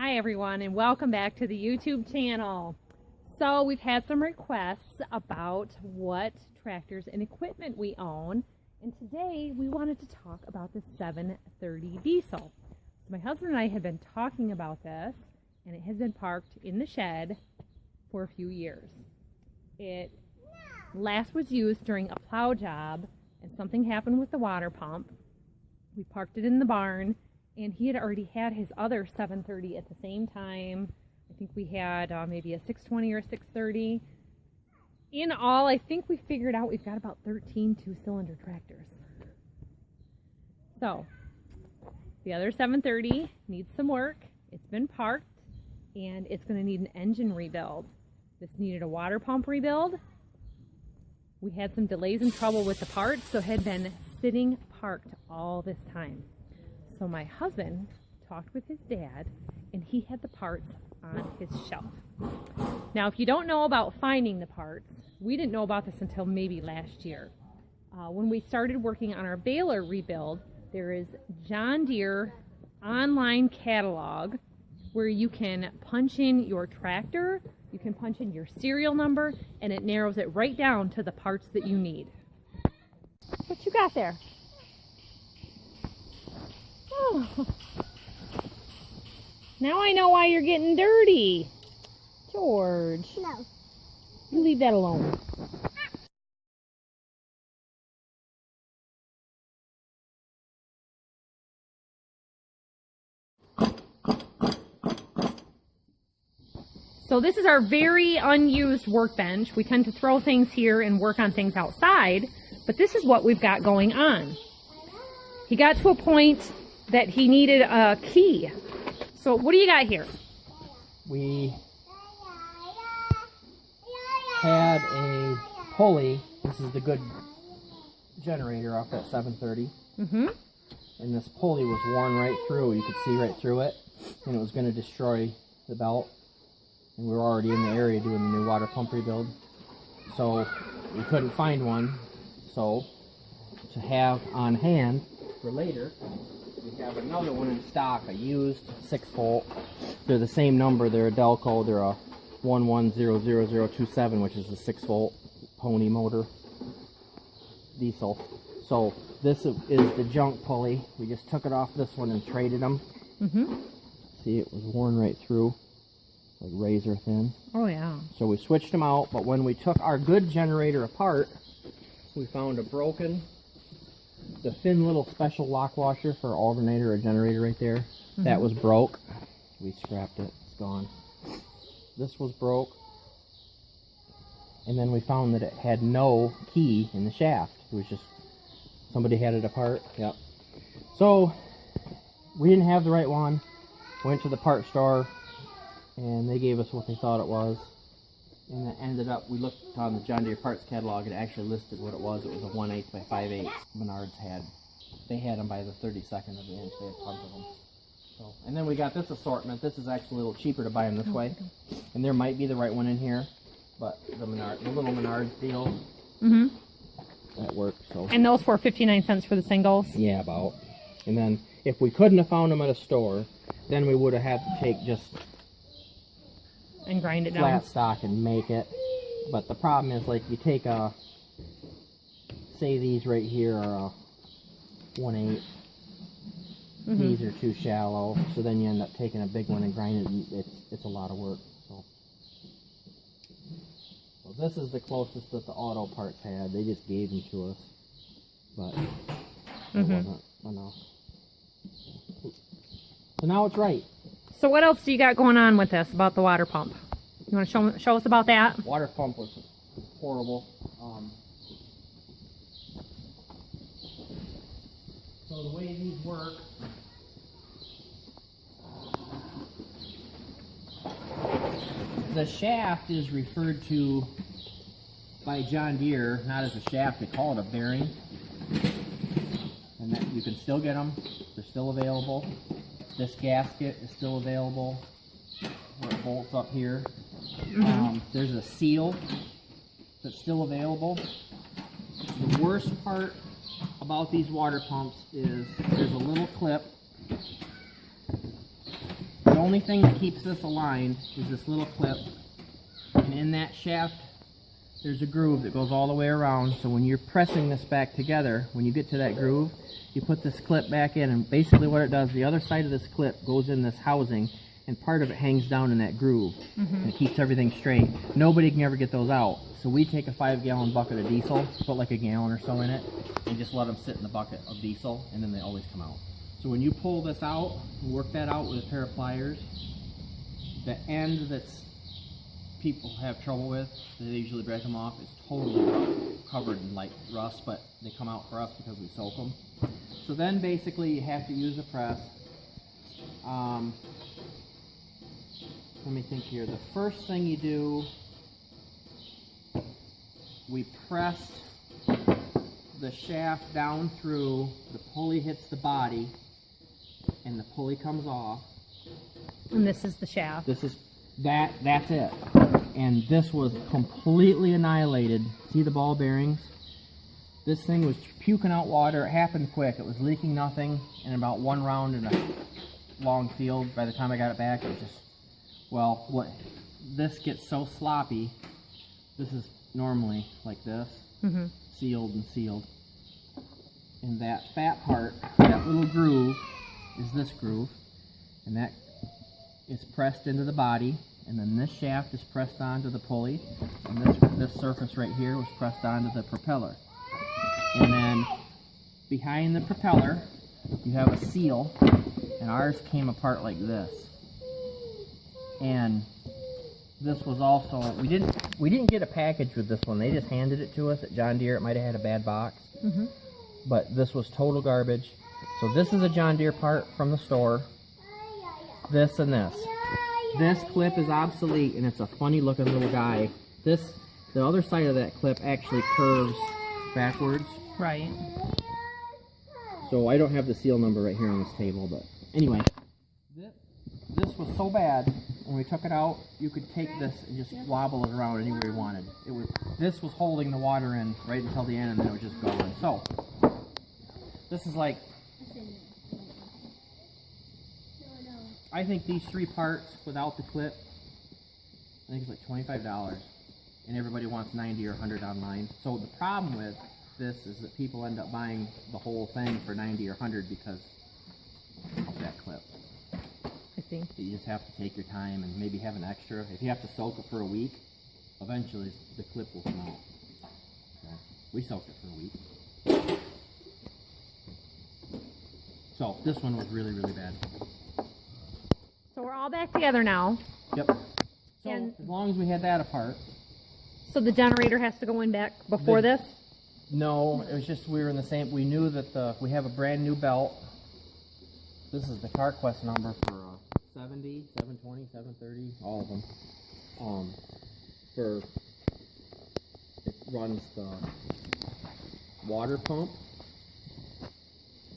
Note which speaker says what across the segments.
Speaker 1: Hi everyone, and welcome back to the YouTube channel. So we've had some requests about what tractors and equipment we own, and today we wanted to talk about the 730 diesel. So my husband and I have been talking about this, and it has been parked in the shed for a few years. It last was used during a plow job, and something happened with the water pump. We parked it in the barn, and he had already had his other 730 at the same time. I think we had maybe a 620 or a 630. In all, I think we figured out we've got about 13 two-cylinder tractors. So, the other 730 needs some work. It's been parked, and it's going to need an engine rebuild. This needed a water pump rebuild. We had some delays and trouble with the parts, so had been sitting parked all this time. So my husband talked with his dad, and he had the parts on his shelf. Now, if you don't know about finding the parts, we didn't know about this until maybe last year. When we started working on our baler rebuild, there is John Deere online catalog where you can punch in your tractor, you can punch in your serial number, and it narrows it right down to the parts that you need. What you got there? Oh. Now I know why you're getting dirty. George.
Speaker 2: No.
Speaker 1: You leave that alone. So this is our very unused workbench. We tend to throw things here and work on things outside, but this is what we've got going on. He got to a point that he needed a key. So what do you got here?
Speaker 3: We had a pulley. This is the good generator off that 730. And this pulley was worn right through. You could see right through it. And it was going to destroy the belt. And we were already in the area doing the new water pump rebuild. So we couldn't find one. So to have on hand for later, we have another one in stock, a used 6-volt. They're the same number. They're a Delco. They're a 110027, which is a 6-volt pony motor diesel. So this is the junk pulley. We just took it off this one and traded them. See, it was worn right through, like razor thin.
Speaker 1: Oh yeah.
Speaker 3: So we switched them out, but when we took our good generator apart, we found a broken, the thin little special lock washer for alternator or generator right there. That was broke. We scrapped it. It's gone. This was broke. And then we found that it had no key in the shaft. It was just, somebody had it apart. Yep. So we didn't have the right one. Went to the part store, and they gave us what they thought it was. And it ended up, we looked on the John Deere parts catalog, and it actually listed what it was. It was a 1/8 by 5/8. Menards they had them by the 32nd of the inch. They had tons of them. So, and then we got this assortment. This is actually a little cheaper to buy them this way. And there might be the right one in here, but the little Menards deals, that works. So.
Speaker 1: And those were 59 cents for the singles?
Speaker 3: Yeah, about. And then if we couldn't have found them at a store, then we would have had to take just
Speaker 1: and grind it down.
Speaker 3: Flat stock and make it. But the problem is, like, you take a, say these right here are a 1/8. These are too shallow, so then you end up taking a big one and grinding it, and it's a lot of work. So this is the closest that the auto parts had. They just gave them to us, but it wasn't enough. So now it's right.
Speaker 1: So what else do you got going on with this about the water pump? You want to show us about that?
Speaker 3: Water pump was horrible. So the way these work, the shaft is referred to by John Deere not as a shaft, they call it a bearing. And that you can still get them, they're still available. This gasket is still available, where it bolts up here. There's a seal that's still available. The worst part about these water pumps is there's a little clip only thing that keeps this aligned is this little clip. And in that shaft, there's a groove that goes all the way around. So when you're pressing this back together, when you get to that groove, you put this clip back in, and basically what it does, the other side of this clip goes in this housing, and part of it hangs down in that groove, and it keeps everything straight. Nobody can ever get those out. So we take a 5-gallon bucket of diesel, put like a gallon or so in it, and just let them sit in the bucket of diesel, and then they always come out. So when you pull this out, work that out with a pair of pliers, the end that's people have trouble with, they usually break them off, is totally covered in like rust, but they come out for us because we soak them. So then basically you have to use a press. Let me think here. The first thing you do, we pressed the shaft down through, the pulley hits the body, and the pulley comes off.
Speaker 1: And this is the shaft.
Speaker 3: This is, that's it. And this was completely annihilated. See the ball bearings? This thing was puking out water. It happened quick. It was leaking nothing in about one round in a long field. By the time I got it back, it was just, well, what, this gets so sloppy. This is normally like this, sealed and sealed. And that fat part, that little groove, is this groove, and that is pressed into the body. And then this shaft is pressed onto the pulley, and this surface right here was pressed onto the propeller. And then behind the propeller, you have a seal, and ours came apart like this. And this was also, we didn't get a package with this one. They just handed it to us at John Deere. It might have had a bad box, but this was total garbage. So this is a John Deere part from the store. This and this. This clip is obsolete, and it's a funny looking little guy. The other side of that clip actually curves backwards.
Speaker 1: Right.
Speaker 3: So I don't have the seal number right here on this table, but anyway, this was so bad. When we took it out, you could take this and just wobble it around anywhere you wanted. This was holding the water in right until the end, and then it was just going. So this is like, I think these 3 parts without the clip, I think it's like $25, and everybody wants 90 or 100 online. So the problem with this is that people end up buying the whole thing for 90 or 100 because of that clip.
Speaker 1: I see.
Speaker 3: You just have to take your time and maybe have an extra. If you have to soak it for a week, eventually the clip will come out. Okay. We soaked it for a week. So this one was really, really bad.
Speaker 1: So we're all back together now.
Speaker 3: Yep. So as long as we had that apart.
Speaker 1: So the generator has to go in back before this?
Speaker 3: No, it was just we were in the same. We knew that we have a brand new belt. This is the CarQuest number for 70, 720, 730, all of them. It runs the water pump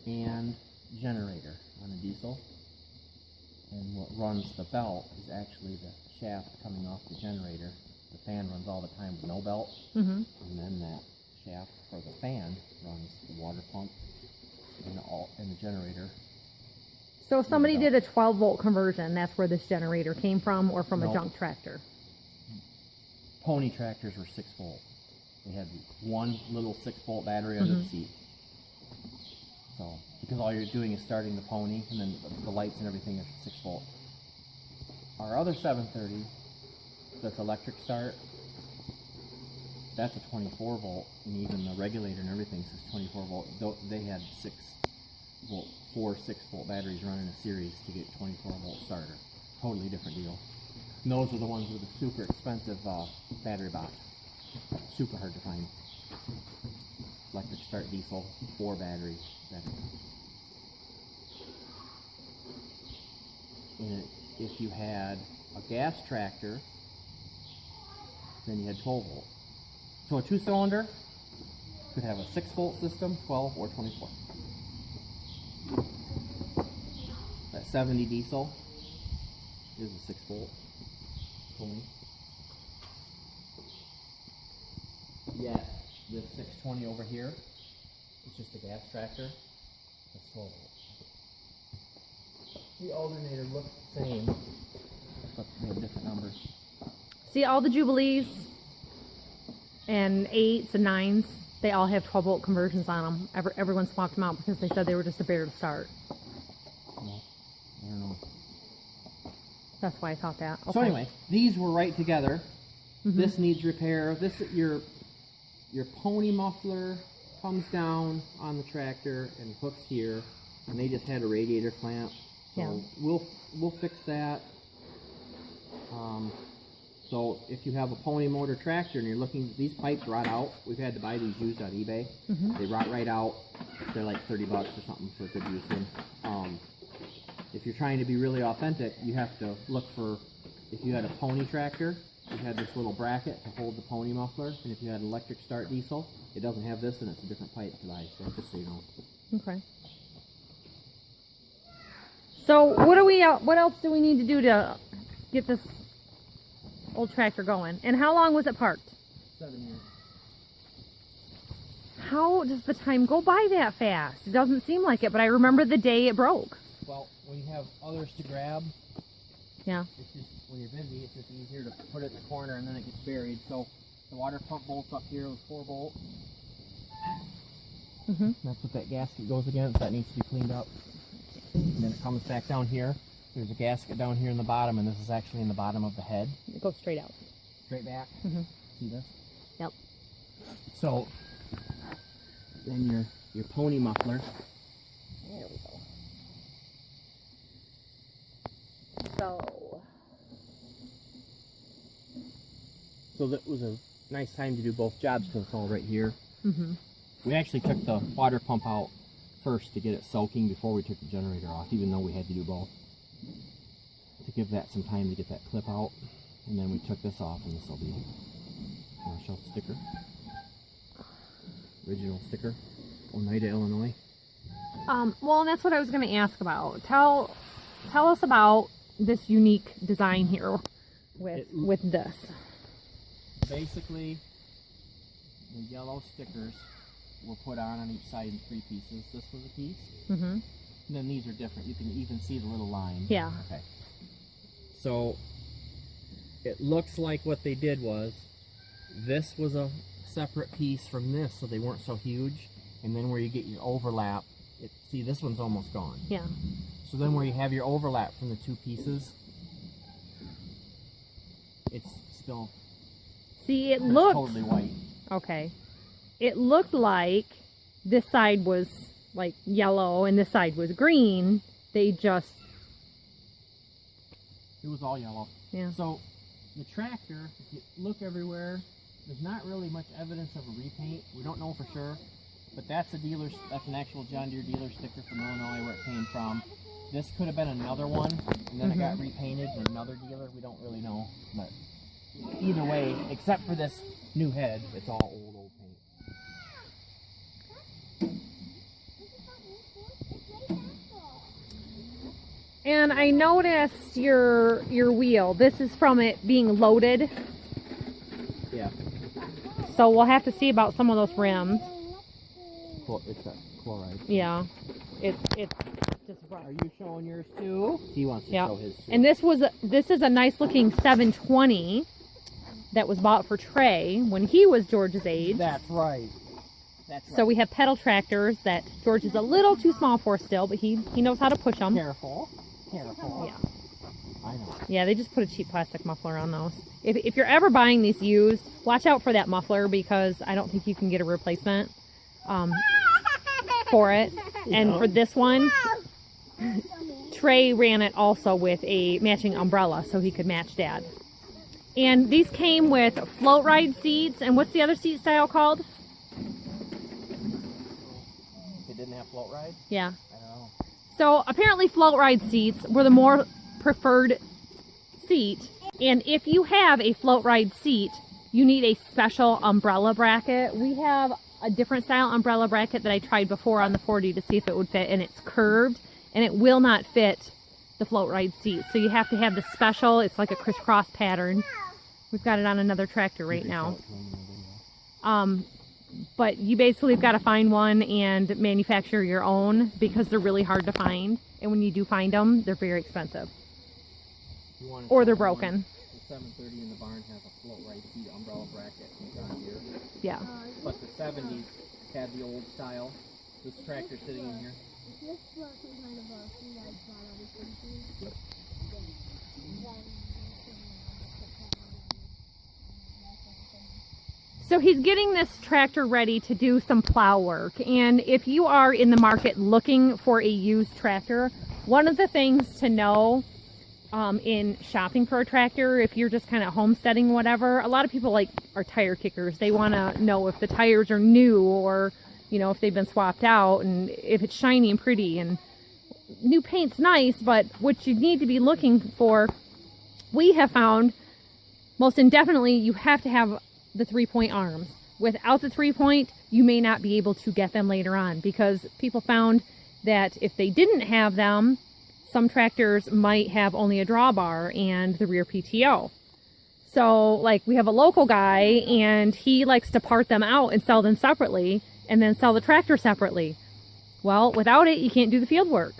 Speaker 3: and generator on a diesel. And what runs the belt is actually the shaft coming off the generator. The fan runs all the time with no belt. And then that shaft for the fan runs the water pump and the generator.
Speaker 1: So if somebody did a 12-volt conversion, that's where this generator came from, or from a junk tractor?
Speaker 3: Pony tractors were 6 volt. They had one little 6-volt battery under the seat. So, because all you're doing is starting the pony, and then the lights and everything are 6 volt. Our other 730, that's electric start, that's a 24 volt, and even the regulator and everything says 24 volt. They had 4 6-volt batteries running a series to get 24 volt starter. Totally different deal. And those are the ones with the super expensive battery box. Super hard to find. Electric start diesel, 4 battery box. And if you had a gas tractor, then you had 12 volt. So a 2-cylinder could have a 6-volt system, 12 or 24. That 70 diesel is a 6-volt pony. Yet this 620 over here is just a gas tractor. That's 12 volt. The alternator looks the same, but they have different numbers.
Speaker 1: See all the Jubilees and 8s and 9s, they all have 12-volt conversions on them. Everyone swapped them out because they said they were just a better to start.
Speaker 3: Well, I don't know.
Speaker 1: That's why I thought that. Okay.
Speaker 3: So anyway, these were right together.
Speaker 1: Mhm.
Speaker 3: This needs repair. This your pony muffler comes down on the tractor and hooks here, and they just had a radiator clamp. So
Speaker 1: Yeah.
Speaker 3: we'll fix that. So if you have a pony motor tractor and you're looking, these pipes rot out. We've had to buy these used on eBay.
Speaker 1: Mhm.
Speaker 3: They rot right out. They're like $30 or something for a good used one. If you're trying to be really authentic, you have to look for, if you had a pony tractor, you had this little bracket to hold the pony muffler, and if you had an electric start diesel, it doesn't have this, and it's a different pipe to buy, so just so you know.
Speaker 1: Okay. So what else do we need to do to get this old tractor going? And how long was it parked?
Speaker 3: 7 years.
Speaker 1: How does the time go by that fast? It doesn't seem like it, but I remember the day it broke.
Speaker 3: Well, when you have others to grab,
Speaker 1: Yeah.
Speaker 3: it's just, when you're busy, it's just easier to put it in the corner and then it gets buried. So the water pump bolts up here with 4 bolts.
Speaker 1: Mhm.
Speaker 3: That's what that gasket goes against. That needs to be cleaned up. And then it comes back down here. There's a gasket down here in the bottom, and this is actually in the bottom of the head.
Speaker 1: It goes straight out.
Speaker 3: Straight back.
Speaker 1: Mhm.
Speaker 3: See this?
Speaker 1: Yep.
Speaker 3: So then your pony muffler.
Speaker 1: There we go.
Speaker 3: So that was a nice time to do both jobs because it's all right here.
Speaker 1: Mhm.
Speaker 3: We actually took the water pump out first to get it soaking before we took the generator off, even though we had to do both. To give that some time to get that clip out. And then we took this off, and this will be show the sticker. Original sticker. Oneida, Illinois.
Speaker 1: Well, and that's what I was going to ask about. Tell us about this unique design here with this.
Speaker 3: Basically, the yellow stickers were put on each side in 3 pieces. This was a piece.
Speaker 1: Mhm.
Speaker 3: And then these are different. You can even see the little line.
Speaker 1: Yeah.
Speaker 3: Okay. So it looks like what they did was this was a separate piece from this, so they weren't so huge. And then where you get your overlap, see, this one's almost gone.
Speaker 1: Yeah.
Speaker 3: So then where you have your overlap from the 2 pieces, it's still
Speaker 1: See, it
Speaker 3: it's
Speaker 1: looked
Speaker 3: totally white.
Speaker 1: okay. It looked like this side was like yellow and this side was green. It
Speaker 3: was all yellow.
Speaker 1: Yeah.
Speaker 3: So the tractor, if you look everywhere, there's not really much evidence of a repaint. We don't know for sure, but that's an actual John Deere dealer sticker from Illinois where it came from. This could have been another one, and then it got repainted in another dealer. We don't really know, but either way, except for this new head, it's all old paint.
Speaker 1: And I noticed your wheel. This is from it being loaded.
Speaker 3: Yeah.
Speaker 1: So we'll have to see about some of those rims.
Speaker 3: It's got chloride.
Speaker 1: Yeah. It's just rough.
Speaker 3: Are you showing yours too? He wants to show his too.
Speaker 1: And this is a nice looking 720 that was bought for Trey when he was George's age.
Speaker 3: That's right. That's right.
Speaker 1: So we have pedal tractors that George is a little too small for still, but he knows how to push them.
Speaker 3: Careful. Careful.
Speaker 1: Yeah.
Speaker 3: I know.
Speaker 1: Yeah, they just put a cheap plastic muffler on those. If you're ever buying these used, watch out for that muffler because I don't think you can get a replacement for it. And for this one, Trey ran it also with a matching umbrella so he could match Dad. And these came with float ride seats. And what's the other seat style called?
Speaker 3: It didn't have float ride?
Speaker 1: Yeah.
Speaker 3: I don't know.
Speaker 1: So apparently float ride seats were the more preferred seat. And if you have a float ride seat, you need a special umbrella bracket. We have a different style umbrella bracket that I tried before on the 40 to see if it would fit, and it's curved and it will not fit the float ride seat. So you have to have the special, it's like a crisscross pattern. We've got it on another tractor right now. But you basically have got to find one and manufacture your own because they're really hard to find. And when you do find them, they're very expensive.
Speaker 3: You want
Speaker 1: Or they're broken.
Speaker 3: The 730 in the barn has a float right seat umbrella bracket from John Deere.
Speaker 1: Yeah.
Speaker 3: But the 70s had the old style. This tractor sitting in here.
Speaker 2: This was some kind of a like that or something.
Speaker 3: Yep.
Speaker 1: So he's getting this tractor ready to do some plow work. And if you are in the market looking for a used tractor, one of the things to know in shopping for a tractor, if you're just kind of homesteading, whatever, a lot of people are tire kickers. They want to know if the tires are new or, you know, if they've been swapped out and if it's shiny and pretty. And new paint's nice, but what you need to be looking for, we have found most indefinitely, you have to have the 3-point arms. Without the 3-point, you may not be able to get them later on, because people found that if they didn't have them, some tractors might have only a drawbar and the rear PTO. So like we have a local guy and he likes to part them out and sell them separately and then sell the tractor separately. Well, without it, you can't do the field work.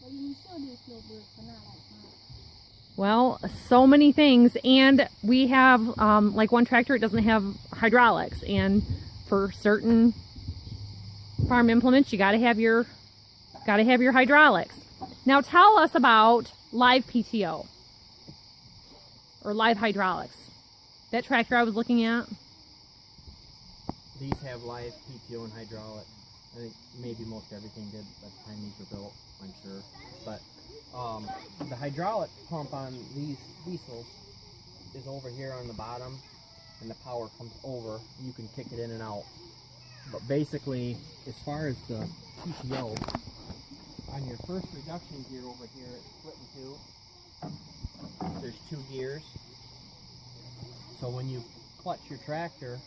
Speaker 2: Well, you can still do field work, but not like that.
Speaker 1: Well, so many things. And we have, like one tractor, it doesn't have hydraulics. And for certain farm implements, you gotta have your hydraulics. Now tell us about live PTO or live hydraulics. That tractor I was looking at.
Speaker 3: These have live PTO and hydraulics. I think maybe most everything did by the time these were built, I'm sure. But the hydraulic pump on these diesels is over here on the bottom, and the power comes over. You can kick it in and out. But basically, as far as the PTO, on your first reduction gear over here, it's split in two. There's 2 gears. So when you clutch your tractor,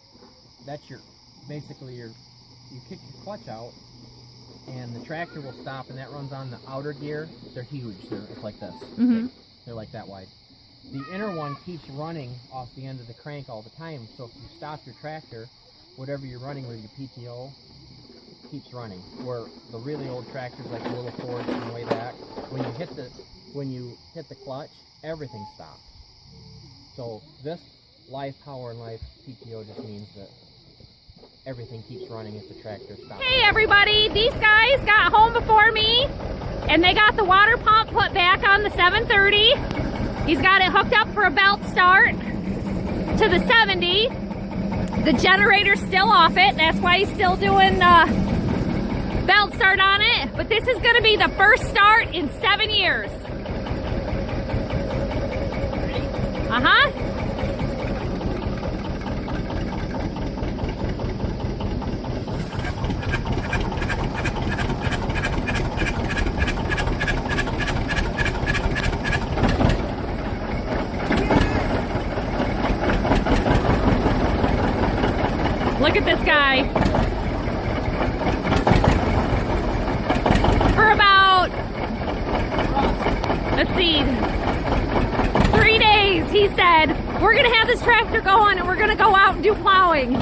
Speaker 3: that's you kick your clutch out, and the tractor will stop, and that runs on the outer gear. They're huge. It's like this.
Speaker 1: Mm-hmm.
Speaker 3: They're like that wide. The inner one keeps running off the end of the crank all the time. So if you stop your tractor, whatever you're running with your PTO keeps running. Where the really old tractors, like the little Fords from way back, when you hit the clutch, everything stops. So this live power and live PTO just means that everything keeps running if the tractor stops.
Speaker 1: Hey everybody, these guys got home before me and they got the water pump put back on the 730. He's got it hooked up for a belt start to the 70. The generator's still off it, that's why he's still doing belt start on it. But this is gonna be the first start in 7 years. Uh-huh. Look at this guy. For about, let's see, 3 days, he said, we're gonna have this tractor going and we're gonna go out and do plowing.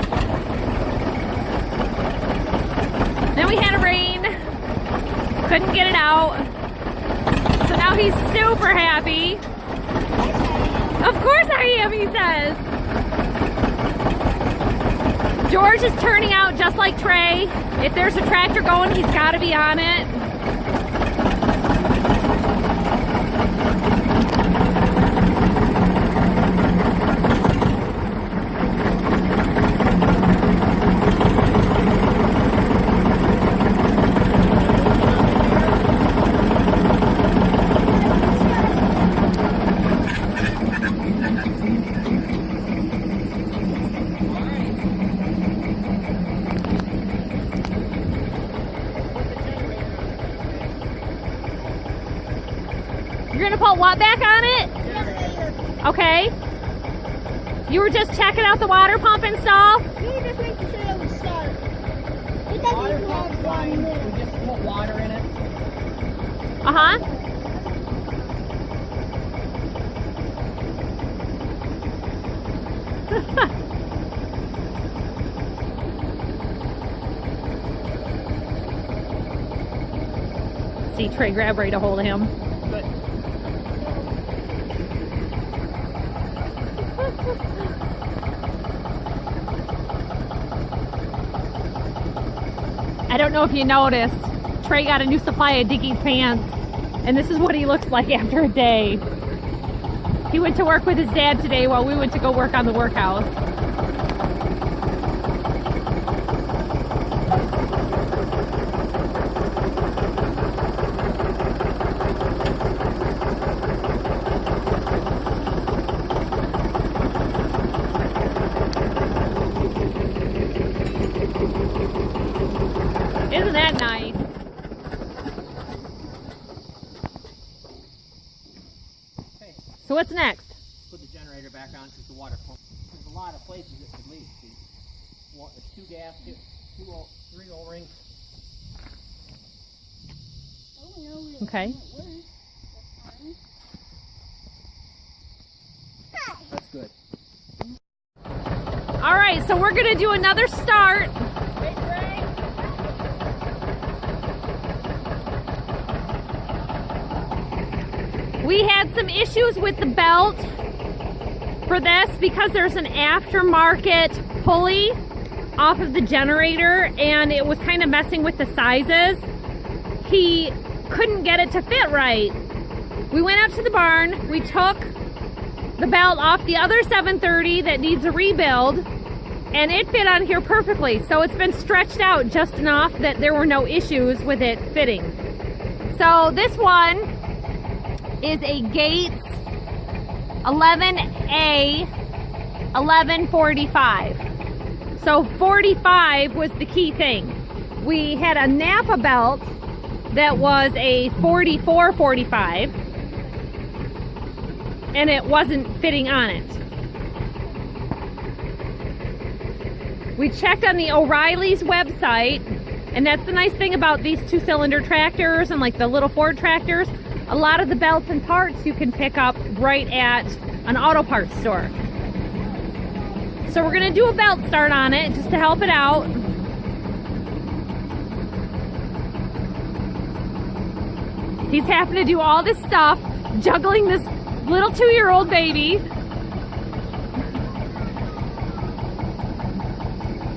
Speaker 1: Then we had a rain, couldn't get it out. So now he's super happy. Of course I am, he says. George is turning out just like Trey. If there's a tractor going, he's got to be on it. You're gonna put what back on it? Okay. You were just checking out the water pump install?
Speaker 2: You just making sure it would start. It
Speaker 3: Water
Speaker 2: doesn't
Speaker 3: pump's
Speaker 2: have
Speaker 3: fine.
Speaker 2: one
Speaker 3: We
Speaker 2: there.
Speaker 3: just put water in it.
Speaker 1: Uh-huh. See, Trey grabbed right a hold of him.
Speaker 3: Good.
Speaker 1: I don't know if you noticed, Trey got a new supply of Dickies pants, and this is what he looks like after a day. He went to work with his dad today while we went to go work on the workhouse. Isn't that nice?
Speaker 3: Okay,
Speaker 1: So what's next?
Speaker 3: put the generator back on because the water pump. There's a lot of places it could leak. See, there's 2 gaskets, 3 O-rings.
Speaker 2: Oh no, it
Speaker 1: Okay.
Speaker 2: won't work. That's fine.
Speaker 3: That's good.
Speaker 1: All right, so we're gonna do another start. We had some issues with the belt for this because there's an aftermarket pulley off of the generator and it was kind of messing with the sizes. He couldn't get it to fit right. We went out to the barn, we took the belt off the other 730 that needs a rebuild, and it fit on here perfectly. So it's been stretched out just enough that there were no issues with it fitting. So this one is a Gates 11A 1145. So 45 was the key thing. We had a Napa belt that was a 4445 and it wasn't fitting on it. We checked on the O'Reilly's website, and that's the nice thing about these 2-cylinder tractors and like the little Ford tractors. A lot of the belts and parts you can pick up right at an auto parts store. So we're gonna do a belt start on it just to help it out. He's having to do all this stuff, juggling this little 2-year-old baby.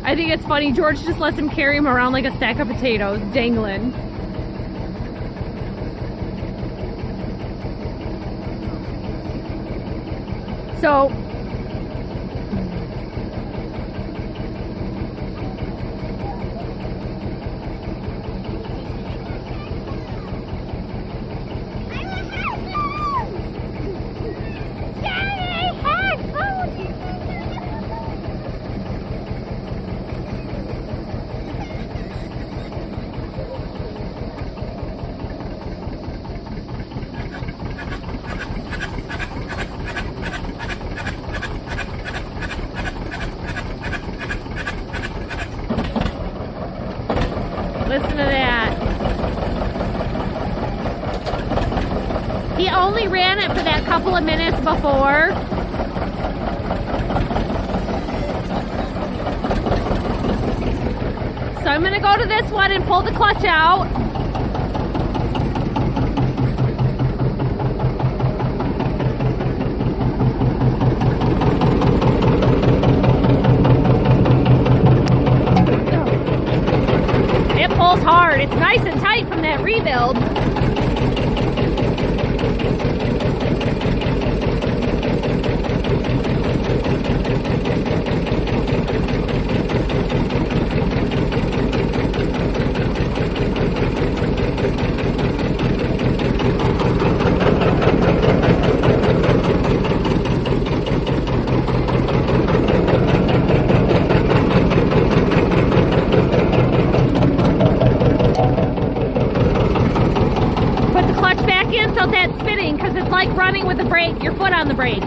Speaker 1: I think it's funny, George just lets him carry him around like a stack of potatoes, dangling. So, listen to that. He only ran it for that couple of minutes before. So I'm gonna go to this one and pull the clutch out. It pulls hard. It's nice and tight from that rebuild. So that's spinning because it's like running with the brake, your foot on the brake.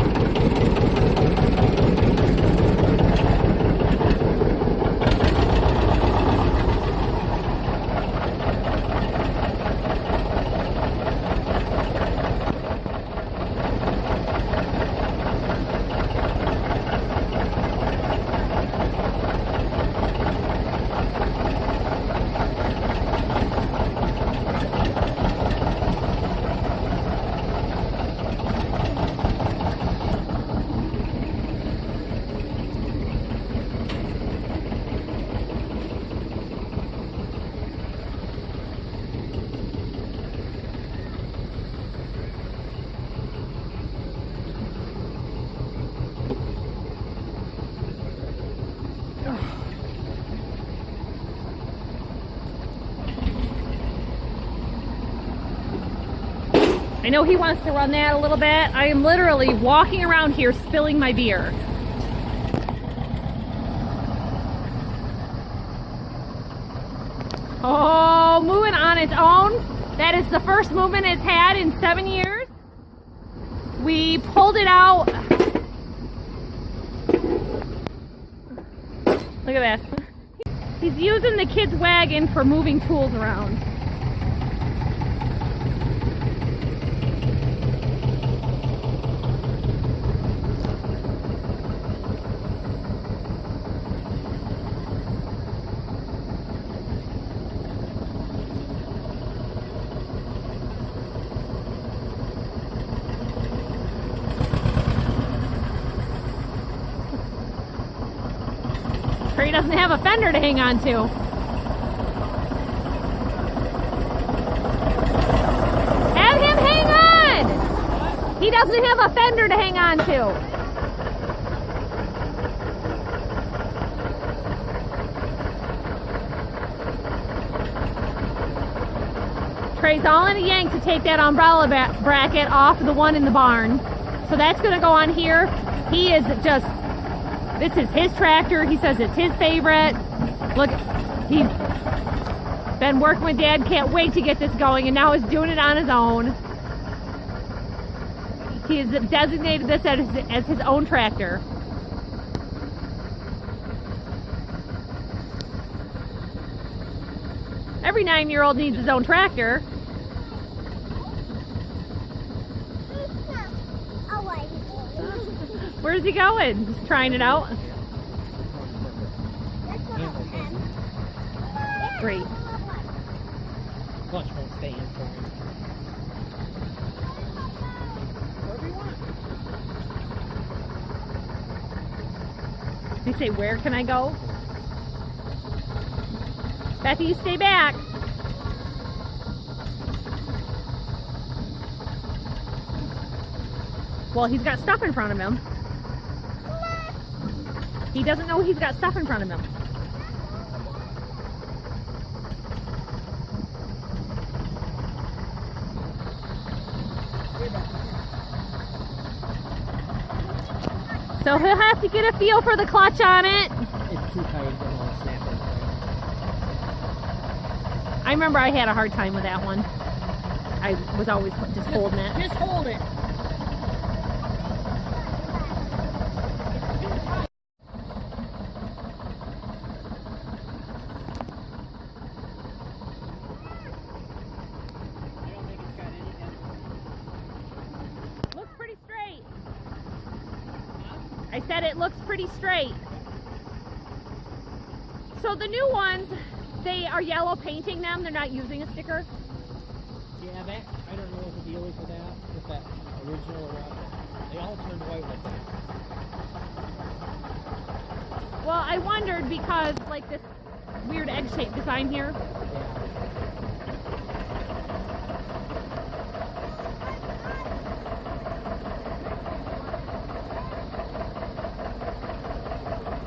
Speaker 1: I know he wants to run that a little bit. I am literally walking around here spilling my beer. Oh, moving on its own. That is the first movement it's had in 7 years. We pulled it out. Look at this. He's using the kid's wagon for moving tools around. He doesn't have a fender to hang on to. Have him hang on! He doesn't have a fender to hang on to. Trey's all in a yank to take that umbrella bracket off the one in the barn. So that's going to go on here. He is just... This is his tractor. He says it's his favorite. Look, he's been working with Dad. Can't wait to get this going, and now he's doing it on his own. He has designated this as his own tractor. Every 9-year-old needs his own tractor. Where's he going? He's trying it out. Great.
Speaker 3: Clutch won't stay in for him. Wherever you want.
Speaker 1: They say, where can I go? Bethy, you stay back. Well, he's got stuff in front of him. He doesn't know he's got stuff in front of him. So he'll have to get a feel for the clutch on it.
Speaker 3: It's too tight, then I'll snap it.
Speaker 1: I remember I had a hard time with that one. I was always just holding it.
Speaker 3: Just hold it.
Speaker 1: Looks pretty straight. I said it looks pretty straight. So the new ones, they are yellow painting them. They're not using a sticker.
Speaker 3: Yeah, that, I don't know what the deal is with that original or what. They all turned white like that.
Speaker 1: Well, I wondered because like this weird egg-shaped design here.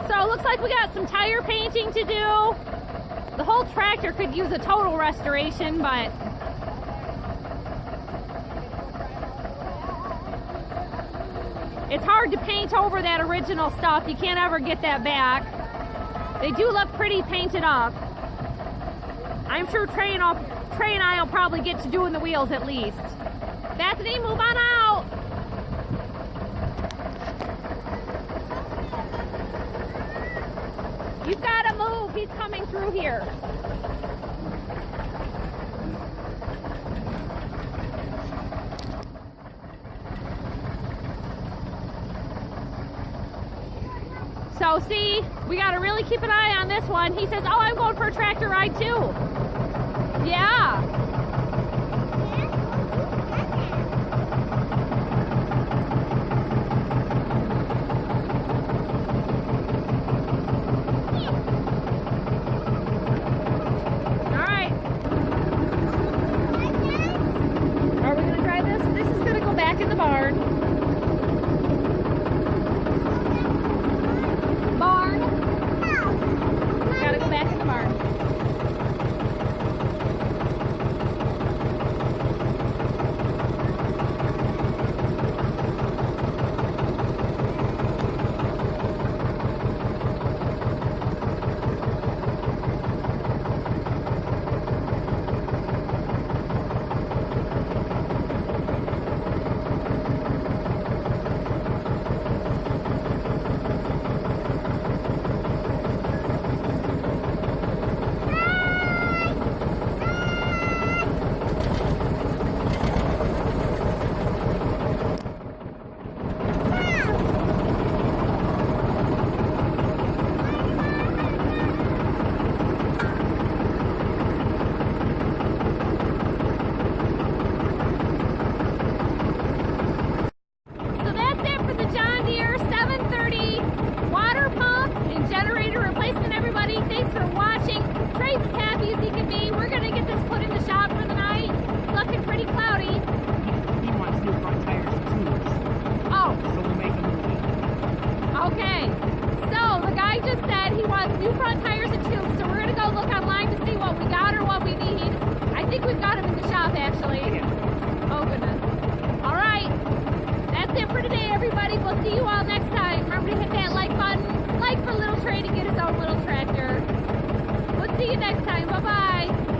Speaker 1: So it looks like we got some tire painting to do. The whole tractor could use a total restoration, but it's hard to paint over that original stuff. You can't ever get that back. They do look pretty painted up. I'm sure Trey and I will probably get to doing the wheels at least. Bethany, move on out. You've got to move. He's coming through here. So see, we got to really keep an eye on this one. He says, oh, I'm going for a tractor ride too. Yeah. All right. Are we going to drive this? This is going to go back in the barn. Gotta go back in the barn. everybody. We'll see you all next time. Remember to hit that like button. Like for Little Trey to get his own little tractor. We'll see you next time. Bye-bye.